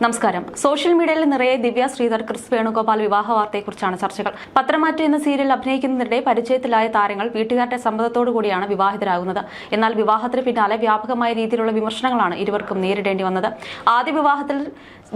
നമസ്കാരം. സോഷ്യൽ മീഡിയയിൽ നിറയെ ദിവ്യ ശ്രീധർ, ക്രിസ് വേണുഗോപാൽ വിവാഹ വാർത്തയെക്കുറിച്ചാണ് ചർച്ചകൾ. പത്രമാറ്റ് എന്ന സീരിയൽ അഭിനയിക്കുന്നതിനിടെ പരിചയത്തിലായ താരങ്ങൾ വീട്ടുകാരുടെ സമ്മതത്തോടുകൂടിയാണ് വിവാഹിതരാകുന്നത്. എന്നാൽ വിവാഹത്തിന് പിന്നാലെ വ്യാപകമായ രീതിയിലുള്ള വിമർശനങ്ങളാണ് ഇരുവർക്കും നേരിടേണ്ടി വന്നത്. ആദ്യ വിവാഹത്തിൽ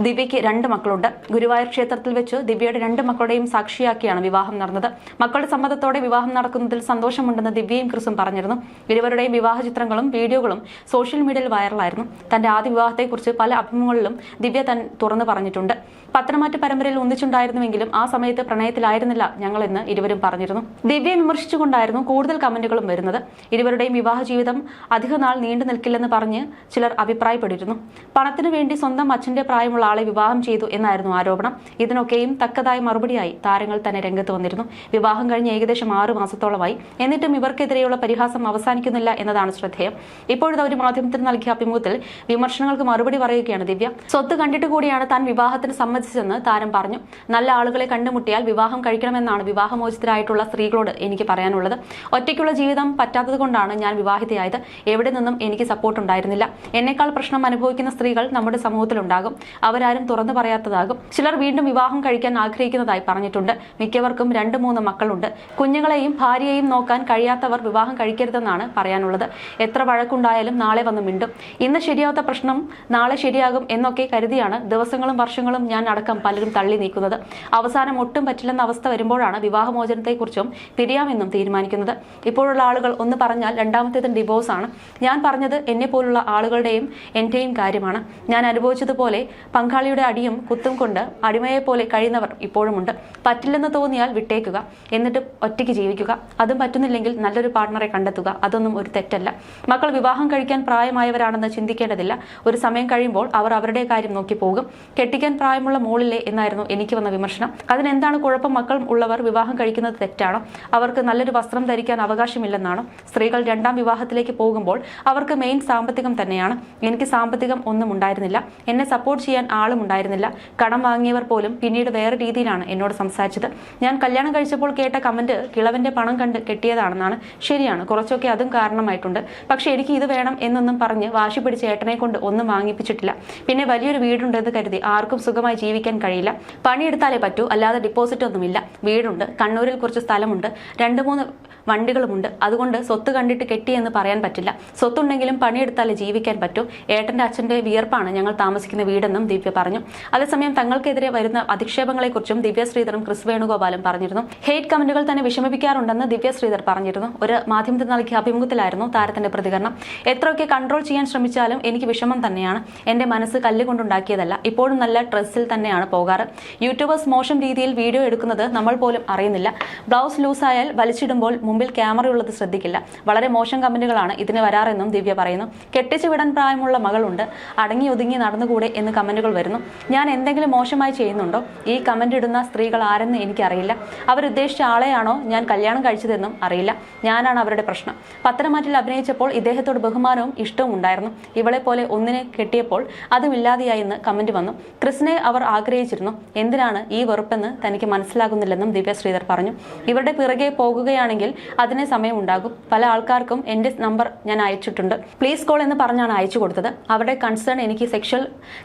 ദിവ്യയ്ക്ക് 2 മക്കളുണ്ട്. ഗുരുവായൂർ ക്ഷേത്രത്തിൽ വെച്ച് ദിവ്യയുടെ 2 മക്കളുടെയും സാക്ഷിയാക്കിയാണ് വിവാഹം നടന്നത്. മക്കളുടെ സമ്മതത്തോടെ വിവാഹം നടക്കുന്നതിൽ സന്തോഷമുണ്ടെന്ന് ദിവ്യയും ക്രിസും പറഞ്ഞിരുന്നു. ഇരുവരുടെയും വിവാഹ ചിത്രങ്ങളും വീഡിയോകളും സോഷ്യൽ മീഡിയയിൽ വൈറലായിരുന്നു. തന്റെ ആദ്യ വിവാഹത്തെക്കുറിച്ച് പല അഭിമുഖങ്ങളിലും ദിവ്യ തുറന്നു പറഞ്ഞിട്ടുണ്ട്. പത്രമാറ്റ് പരമ്പരയിൽ ഒന്നിച്ചുണ്ടായിരുന്നുവെങ്കിലും ആ സമയത്ത് പ്രണയത്തിലായിരുന്നില്ല ഞങ്ങളെന്ന് ഇരുവരും പറഞ്ഞിരുന്നു. ദിവ്യയെ വിമർശിച്ചുകൊണ്ടായിരുന്നു കൂടുതൽ കമന്റുകളും വരുന്നത്. ഇരുവരുടെയും വിവാഹ ജീവിതം അധികനാൾ നീണ്ടു നിൽക്കില്ലെന്ന് പറഞ്ഞ് ചിലർ അഭിപ്രായപ്പെട്ടിരുന്നു. പണത്തിനു വേണ്ടി സ്വന്തം അച്ഛന്റെ പ്രായമുള്ള ആളെ വിവാഹം ചെയ്തു എന്നായിരുന്നു ആരോപണം. ഇതിനൊക്കെയും തക്കതായ മറുപടിയായി താരങ്ങൾ തന്നെ രംഗത്ത് വന്നിരുന്നു. വിവാഹം കഴിഞ്ഞ് ഏകദേശം 6 മാസത്തോളമായി. എന്നിട്ടും ഇവർക്കെതിരെയുള്ള പരിഹാസം അവസാനിക്കുന്നില്ല എന്നതാണ് ശ്രദ്ധേയം. ഇപ്പോഴത്തെ ഒരു മാധ്യമത്തിന് നൽകിയ അഭിമുഖത്തിൽ വിമർശനങ്ങൾക്ക് മറുപടി പറയുകയാണ് ദിവ്യ. സ്വത്ത് കണ്ടിട്ട് കൂടിയാണ് താൻ വിവാഹത്തിന് സമ്മതിച്ചതെന്ന് താരം പറഞ്ഞു. നല്ല ആളുകളെ കണ്ടുമുട്ടിയാൽ വിവാഹം കഴിക്കണമെന്നാണ് വിവാഹമോചിതരായിട്ടുള്ള സ്ത്രീകളോട് എനിക്ക് പറയാനുള്ളത്. ഒറ്റയ്ക്കുള്ള ജീവിതം പറ്റാത്തതുകൊണ്ടാണ് ഞാൻ വിവാഹിതയായത്. എവിടെ നിന്നും എനിക്ക് സപ്പോർട്ട് ഉണ്ടായിരുന്നില്ല. എന്നെക്കാൾ പ്രശ്നം അനുഭവിക്കുന്ന സ്ത്രീകൾ നമ്മുടെ സമൂഹത്തിലുണ്ടാകും. അവരാരും തുറന്നു പറയാത്തതാകും. ചിലർ വീണ്ടും വിവാഹം കഴിക്കാൻ ആഗ്രഹിക്കുന്നതായി പറഞ്ഞിട്ടുണ്ട്. മിക്കവർക്കും 2-3 മക്കളുണ്ട്. കുഞ്ഞുങ്ങളെയും ഭാര്യയെയും നോക്കാൻ കഴിയാത്തവർ വിവാഹം കഴിക്കരുതെന്നാണ് പറയാനുള്ളത്. എത്ര വഴക്കുണ്ടായാലും നാളെ വന്ന് മിണ്ടും. ഇന്ന് ശരിയാവാത്ത പ്രശ്നം നാളെ ശരിയാകും എന്നൊക്കെ കരുതിയാണ് ദിവസങ്ങളും വർഷങ്ങളും ഞാൻ അടക്കം പലരും തള്ളി നീക്കുന്നത്. അവസാനം ഒട്ടും പറ്റില്ലെന്ന അവസ്ഥ വരുമ്പോഴാണ് വിവാഹമോചനത്തെക്കുറിച്ചും പിരിയാമെന്നും തീരുമാനിക്കുന്നത്. ഇപ്പോഴുള്ള ആളുകൾ ഒന്ന് പറഞ്ഞാൽ രണ്ടാമത്തേത് ഡിവോഴ്സ് ആണ്. ഞാൻ പറഞ്ഞത് എന്നെ പോലുള്ള ആളുകളുടെയും എന്റെയും കാര്യമാണ്. ഞാൻ അനുഭവിച്ചതുപോലെ പങ്കാളിയുടെ അടിയും കുത്തും കൊണ്ട് അടിമയെപ്പോലെ കഴിയുന്നവർ ഇപ്പോഴുമുണ്ട്. പറ്റില്ലെന്ന് തോന്നിയാൽ വിട്ടേക്കുക, എന്നിട്ട് ഒറ്റയ്ക്ക് ജീവിക്കുക. അതും പറ്റുന്നില്ലെങ്കിൽ നല്ലൊരു പാർട്ണറെ കണ്ടെത്തുക. അതൊന്നും ഒരു തെറ്റല്ല. മക്കൾ വിവാഹം കഴിക്കാൻ പ്രായമായവരാണെന്ന് ചിന്തിക്കേണ്ടതില്ല. ഒരു സമയം കഴിയുമ്പോൾ അവർ അവരുടെ കാര്യം നോക്കി പോകും. കെട്ടിക്കാൻ പ്രായമുള്ള മോളില്ലേ എന്നായിരുന്നു എനിക്ക് വന്ന വിമർശനം. അതിനെന്താണ് കുഴപ്പം? മക്കൾ ഉള്ളവർ വിവാഹം കഴിക്കുന്നത് തെറ്റാണോ? അവർക്ക് നല്ലൊരു വസ്ത്രം ധരിക്കാൻ അവകാശമില്ലെന്നാണോ? സ്ത്രീകൾ 2ാം വിവാഹത്തിലേക്ക് പോകുമ്പോൾ അവർക്ക് മെയിൻ സാമ്പത്തികം തന്നെയാണ്. എനിക്ക് സാമ്പത്തികം ഒന്നും ഉണ്ടായിരുന്നില്ല. എന്നെ സപ്പോർട്ട് ചെയ്യാൻ ആളും ഉണ്ടായിരുന്നില്ല. കടം വാങ്ങിയവർ പോലും പിന്നീട് വേറെ രീതിയിലാണ് എന്നോട് സംസാരിച്ചത്. ഞാൻ കല്യാണം കഴിച്ചപ്പോൾ കേട്ട കമന്റ് കിളവന്റെ പണം കണ്ട് കെട്ടിയതാണെന്നാണ്. ശരിയാണ്, കുറച്ചൊക്കെ അതും കാരണമായിട്ടുണ്ട്. പക്ഷെ എനിക്ക് ഇത് വേണം എന്നൊന്നും പറഞ്ഞ് വാശി പിടിച്ച് ഏട്ടനെ കൊണ്ട് ഒന്നും വാങ്ങിപ്പിച്ചിട്ടില്ല. പിന്നെ വലിയൊരു വീടുണ്ടെന്ന് കരുതി ആർക്കും സുഖമായി ജീവിക്കാൻ കഴിയില്ല. പണിയെടുത്താലേ പറ്റൂ, അല്ലാതെ ഡിപ്പോസിറ്റ് ഒന്നുമില്ല. വീടുണ്ട്, കണ്ണൂരിൽ കുറച്ച് സ്ഥലമുണ്ട്, 2-3 വണ്ടികളുമുണ്ട്. അതുകൊണ്ട് സ്വത്ത് കണ്ടിട്ട് കെട്ടിയെന്ന് പറയാൻ പറ്റില്ല. സ്വത്തുണ്ടെങ്കിലും പണിയെടുത്താലേ ജീവിക്കാൻ പറ്റൂ. ഏട്ടന്റെ അച്ഛന്റെ വിയർപ്പാണ് ഞങ്ങൾ താമസിക്കുന്ന വീടെന്നും ദിവ്യ പറഞ്ഞു. അതേസമയം തങ്ങൾക്കെതിരെ വരുന്ന അധിക്ഷേപങ്ങളെക്കുറിച്ചും ദിവ്യ ശ്രീധറും ക്രിസ് വേണുഗോപാലും പറഞ്ഞിരുന്നു. ഹെയ്റ്റ് കമന്റുകൾ തന്നെ വിഷമിപ്പിക്കാറുണ്ടെന്ന് ദിവ്യ ശ്രീധർ പറഞ്ഞിരുന്നു. ഒരു മാധ്യമത്തിന് നൽകിയ അഭിമുഖത്തിലായിരുന്നു താരത്തിന്റെ പ്രതികരണം. എത്രയൊക്കെ കൺട്രോൾ ചെയ്യാൻ ശ്രമിച്ചാലും എനിക്ക് വിഷമം തന്നെയാണ്. എന്റെ മനസ്സ് കല്ലുകൊണ്ടുണ്ടാക്കിയതല്ല. ഇപ്പോഴും നല്ല ഡ്രസ്സിൽ തന്നെയാണ് പോകാറ്. യൂട്യൂബേഴ്സ് മോശം രീതിയിൽ വീഡിയോ എടുക്കുന്നത് നമ്മൾ പോലും അറിയുന്നില്ല. ബ്ലൗസ് ലൂസായാൽ വലിച്ചിടുമ്പോൾ മുമ്പിൽ ക്യാമറയുള്ളത് ശ്രദ്ധിക്കില്ല. വളരെ മോശം കമന്റുകളാണ് ഇതിന് വരാറെന്നും ദിവ്യ പറയുന്നു. കെട്ടിച്ചു വിടാൻ പ്രായമുള്ള മകളുണ്ട്, അടങ്ങി ഒതുങ്ങി നടന്നുകൂടെ എന്ന് കമന്റുകൾ വരുന്നു. ഞാൻ എന്തെങ്കിലും മോശമായി ചെയ്യുന്നുണ്ടോ? ഈ കമന്റ് ഇടുന്ന സ്ത്രീകൾ ആരെന്ന് എനിക്കറിയില്ല. അവരുദ്ദേശിച്ച ആളെയാണോ ഞാൻ കല്യാണം കഴിച്ചതെന്നും അറിയില്ല. ഞാനാണ് അവരുടെ പ്രശ്നം. പത്തനംതിട്ടയിൽ അഭിനയിച്ചപ്പോൾ ഇദ്ദേഹത്തോട് ബഹുമാനവും ഇഷ്ടവും ഉണ്ടായിരുന്നു. ഇവളെ പോലെ ഒന്നിനെ കെട്ടിയപ്പോൾ അതും ഇല്ലാതെയായെന്ന് കമന്റ് വന്നു. ക്രിസിനെ അവർ ആഗ്രഹിച്ചിരുന്നു. എന്തിനാണ് ഈ വെറുപ്പെന്ന് തനിക്ക് മനസ്സിലാകുന്നില്ലെന്നും ദിവ്യ ശ്രീധർ പറഞ്ഞു. ഇവരുടെ പിറകെ പോകുകയാണെങ്കിൽ അതിന് സമയം ഉണ്ടാകും. പല ആൾക്കാർക്കും എന്റെ നമ്പർ ഞാൻ അയച്ചിട്ടുണ്ട്. പ്ലീസ് കോൾ എന്ന് പറഞ്ഞാണ് അയച്ചു കൊടുത്തത്. അവരുടെ കൺസേൺ എനിക്ക് സെക്ഷൽ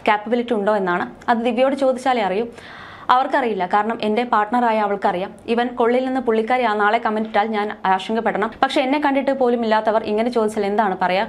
കാപ്പബിലിറ്റി ഉണ്ടോ എന്നാണ്. അത് ദിവ്യയോട് ചോദിച്ചാലേ അറിയൂ. അവർക്കറിയില്ല. കാരണം എന്റെ പാർട്ട്ണറായ അവൾക്കറിയാം. ഇവൻ കൊള്ളില്ലെന്ന് പുള്ളിക്കാരി നാളെ കമന്റ് ഇട്ടാൽ ഞാൻ ആശങ്കപ്പെടണം. പക്ഷെ എന്നെ കണ്ടിട്ട് പോലും ഇല്ലാത്തവർ ഇങ്ങനെ ചോദിച്ചാൽ എന്താണ് പറയാ?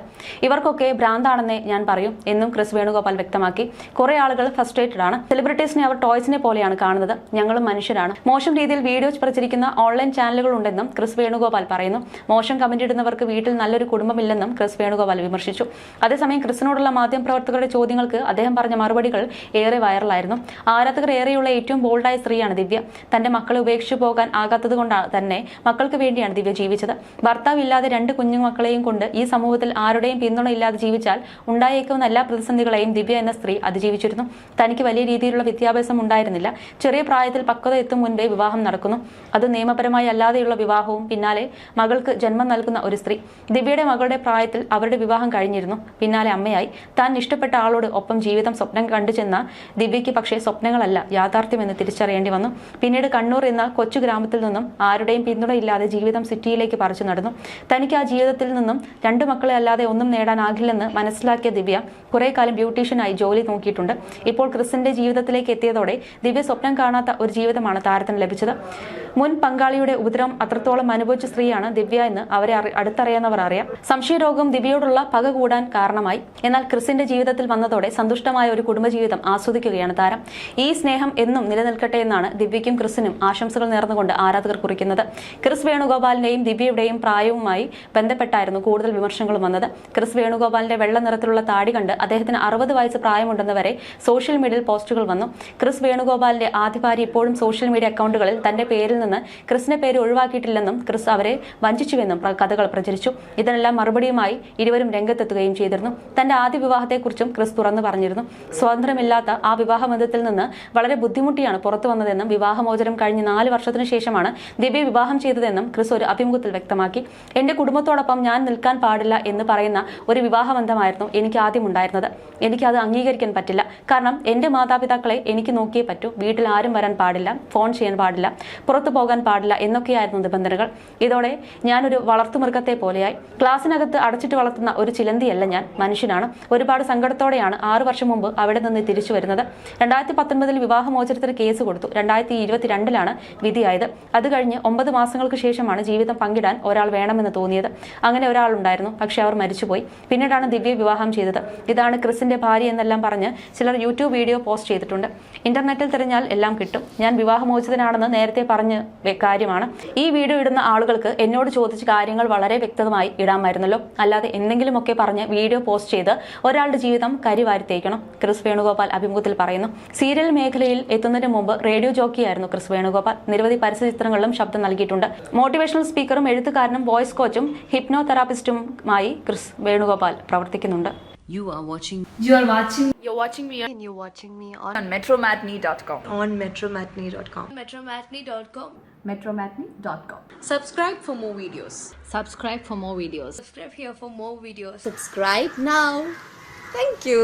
ഇവർക്കൊക്കെ ഭ്രാന്താണെന്നേ ഞാൻ പറയും എന്നും ക്രിസ് വേണുഗോപാൽ വ്യക്തമാക്കി. കുറെ ആളുകൾ ഫ്രസ്ട്രേറ്റഡ് ആണ്. സെലിബ്രിറ്റീസിനെ അവർ ടോയ്സിനെ പോലെയാണ് കാണുന്നത്. ഞങ്ങളും മനുഷ്യരാണ്. മോശം രീതിയിൽ വീഡിയോസ് പ്രചരിക്കുന്ന ഓൺലൈൻ ചാനലുകൾ ഉണ്ടെന്നും ക്രിസ് വേണുഗോപാൽ പറയുന്നു. മോശം കമന്റ് ഇടുന്നവർക്ക് വീട്ടിൽ നല്ലൊരു കുടുംബമില്ലെന്നും ക്രിസ് വേണുഗോപാൽ വിമർശിച്ചു. അതേസമയം ക്രിസിനോടുള്ള മാധ്യമപ്രവർത്തകരുടെ ചോദ്യങ്ങൾക്ക് അദ്ദേഹം പറഞ്ഞ മറുപടികൾ ഏറെ വൈറലായിരുന്നു. ആരാധകർ ഏറെയുള്ള ഏറ്റവും ബോൾഡായ സ്ത്രീയാണ് ദിവ്യ. തന്റെ മക്കളെ ഉപേക്ഷിച്ചു പോകാൻ ആകാത്തത് കൊണ്ടാണ് തന്നെ മക്കൾക്ക് വേണ്ടിയാണ് ദിവ്യ ജീവിച്ചത്. ഭർത്താവില്ലാതെ 2 കുഞ്ഞുമക്കളെയും കൊണ്ട് ഈ സമൂഹത്തിൽ ആരുടെയും പിന്തുണ ഇല്ലാതെ ജീവിച്ചാൽ ഉണ്ടായേക്കാവുന്ന എല്ലാ പ്രതിസന്ധികളെയും ദിവ്യ എന്ന സ്ത്രീ അതിജീവിച്ചിരുന്നു. തനിക്ക് വലിയ രീതിയിലുള്ള വിദ്യാഭ്യാസം ഉണ്ടായിരുന്നില്ല. ചെറിയ പ്രായത്തിൽ പക്വത എത്തും മുൻപേ വിവാഹം നടക്കുന്നു. അത് നിയമപരമായി അല്ലാതെയുള്ള വിവാഹവും പിന്നാലെ മകൾക്ക് ജന്മം നൽകുന്ന ഒരു സ്ത്രീ. ദിവ്യയുടെ മകളുടെ പ്രായത്തിൽ അവരുടെ വിവാഹം കഴിഞ്ഞിരുന്നു. പിന്നാലെ അമ്മയായി. താൻ ഇഷ്ടപ്പെട്ട ആളോട് ഒപ്പം ജീവിതം സ്വപ്നം കണ്ടു ചെന്ന ദിവ്യയ്ക്ക് പക്ഷേ സ്വപ്നങ്ങളല്ല യാഥാർത്ഥ്യം സത്യമെന്ന് തിരിച്ചറിയേണ്ടി വന്നു. പിന്നീട് കണ്ണൂർ എന്ന കൊച്ചു ഗ്രാമത്തിൽ നിന്നും ആരുടെയും പിന്തുണയില്ലാതെ ജീവിതം സിറ്റിയിലേക്ക് പറിച്ചു നടന്നു. തനിക്ക് ആ ജീവിതത്തിൽ നിന്നും 2 മക്കളെ അല്ലാതെ ഒന്നും നേടാനാകില്ലെന്ന് മനസ്സിലാക്കിയ ദിവ്യ കുറെ കാലം ബ്യൂട്ടീഷ്യനായി ജോലി നോക്കിയിട്ടുണ്ട്. ഇപ്പോൾ ക്രിസിന്റെ ജീവിതത്തിലേക്ക് എത്തിയതോടെ ദിവ്യ സ്വപ്നം കാണാത്ത ഒരു ജീവിതമാണ് താരത്തിന് ലഭിച്ചത്. മുൻ പങ്കാളിയുടെ ഉപദ്രവം അത്രത്തോളം അനുഭവിച്ച സ്ത്രീയാണ് ദിവ്യ എന്ന് അവരെ അടുത്തറിയാവുന്നവർ അറിയാം. സംശയരോഗം ദിവ്യയോടുള്ള പക കൂടാൻ കാരണമായി. എന്നാൽ ക്രിസിന്റെ ജീവിതത്തിൽ വന്നതോടെ സന്തുഷ്ടമായ ഒരു കുടുംബജീവിതം ആസ്വദിക്കുകയാണ് താരം. ഈ സ്നേഹം എന്നും നിലനിൽക്കട്ടെ എന്നാണ് ദിവ്യയ്ക്കും ക്രിസിനും ആശംസകൾ നേർന്നുകൊണ്ട് ആരാധകർ കുറിക്കുന്നത്. ക്രിസ് വേണുഗോപാലിന്റെയും ദിവ്യയുടെയും പ്രായവുമായി ബന്ധപ്പെട്ടായിരുന്നു കൂടുതൽ വിമർശനങ്ങളും വന്നത്. ക്രിസ് വേണുഗോപാലിന്റെ വെള്ള നിറത്തിലുള്ള താടി കണ്ട് അദ്ദേഹത്തിന് 60 വയസ്സ് പ്രായമുണ്ടെന്ന് വരെ സോഷ്യൽ മീഡിയയിൽ പോസ്റ്റുകൾ വന്നു. ക്രിസ് വേണുഗോപാലിന്റെ ആദ്യ ഭാര്യ ഇപ്പോഴും സോഷ്യൽ മീഡിയ അക്കൗണ്ടുകളിൽ തന്റെ പേരിൽ നിന്ന് ക്രിസിന്റെ പേര് ഒഴിവാക്കിയിട്ടില്ലെന്നും ക്രിസ് അവരെ വഞ്ചിച്ചുവെന്നും കഥകൾ പ്രചരിച്ചു. ഇതിനെല്ലാം മറുപടിയുമായി ഇരുവരും രംഗത്തെത്തുകയും ചെയ്തിരുന്നു. തന്റെ ആദ്യ വിവാഹത്തെക്കുറിച്ചും ക്രിസ് തുറന്നു പറഞ്ഞിരുന്നു. സ്വാതന്ത്ര്യമില്ലാത്ത ആ വിവാഹബന്ധത്തിൽ നിന്ന് വളരെ ബുദ്ധിമുട്ടിയാണ് പുറത്തു വന്നതെന്നും വിവാഹമോചനം കഴിഞ്ഞ് 4 വർഷത്തിനു ശേഷമാണ് ദിവ്യ വിവാഹം ചെയ്തതെന്നും ക്രിസ് ഒരു അഭിമുഖത്തിൽ വ്യക്തമാക്കി. എന്റെ കുടുംബത്തോടൊപ്പം ഞാൻ നിൽക്കാൻ പാടില്ല എന്ന് പറയുന്ന ഒരു വിവാഹബന്ധമായിരുന്നു എനിക്ക് ആദ്യം ഉണ്ടായിരുന്നത്. എനിക്കത് അംഗീകരിക്കാൻ പറ്റില്ല. കാരണം എന്റെ മാതാപിതാക്കളെ എനിക്ക് നോക്കിയേ പറ്റൂ. വീട്ടിൽ ആരും വരാൻ പാടില്ല, ഫോൺ ചെയ്യാൻ പാടില്ല, പുറത്തു പോകാൻ പാടില്ല എന്നൊക്കെയായിരുന്നു നിബന്ധനകൾ. ഇതോടെ ഞാനൊരു വളർത്തുമൃഗത്തെ പോലെയായി. ക്ലാസ്സിനകത്ത് അടച്ചിട്ട് വളർത്തുന്ന ഒരു ചിലന്തിയല്ല ഞാൻ, മനുഷ്യനാണ്. ഒരുപാട് സങ്കടത്തോടെയാണ് 6 വർഷം മുമ്പ് അവിടെ നിന്ന് തിരിച്ചു വരുന്നത്. 2019 വിവാഹമോചനത്തിന് കേസ് കൊടുത്തു. 2022 വിധിയായത്. അത് കഴിഞ്ഞ് 9 മാസങ്ങൾക്ക് ശേഷമാണ് ജീവിതം പങ്കിടാൻ ഒരാൾ വേണമെന്ന് തോന്നിയത്. അങ്ങനെ ഒരാളുണ്ടായിരുന്നു, പക്ഷെ അവർ മരിച്ചുപോയി. പിന്നീടാണ് ദിവ്യ വിവാഹം ചെയ്തത്. ഇതാണ് ക്രിസിന്റെ ഭാര്യ എന്നെല്ലാം പറഞ്ഞ് ചിലർ യൂട്യൂബ് വീഡിയോ പോസ്റ്റ് ചെയ്തിട്ടുണ്ട്. ഇന്റർനെറ്റിൽ തിരഞ്ഞാൽ എല്ലാം കിട്ടും. ഞാൻ വിവാഹമോചിതനാണെന്ന് നേരത്തെ പറഞ്ഞ കാര്യമാണ്. ഈ വീഡിയോ ഇടുന്ന ആളുകൾക്ക് എന്നോട് ചോദിച്ച കാര്യങ്ങൾ വളരെ വ്യക്തമായി ഇടാമായിരുന്നല്ലോ. അല്ലാതെ എന്തെങ്കിലുമൊക്കെ പറഞ്ഞ് വീഡിയോ പോസ്റ്റ് ചെയ്ത് ഒരാളുടെ ജീവിതം കരിവാരി തേക്കണം, ക്രിസ് വേണുഗോപാൽ അഭിമുഖത്തിൽ പറയുന്നു. സീരിയൽ മേഖലയിൽ എത്തുന്നതിന് മുമ്പ് റേഡിയോ ജോക്കിയായിരുന്നു ക്രിസ് വേണുഗോപാൽ. നിരവധി പരസ്യചിത്രങ്ങളിലും ശബ്ദം നൽകിയിട്ടുണ്ട്. മോട്ടിവേഷണൽ സ്പീക്കറും എഴുത്തുകാരനും വോയിസ് കോച്ചും ഹിപ്നോ തെറാപ്പിസ്റ്റുമായി ക്രിസ് വേണുഗോപാൽ പ്രവർത്തിക്കുന്നുണ്ട്. You're watching me on metromatney.com. on metromatney.com. metromatney.com. Subscribe for more videos. Subscribe for more videos. Subscribe here for more videos. Subscribe now. Thank you.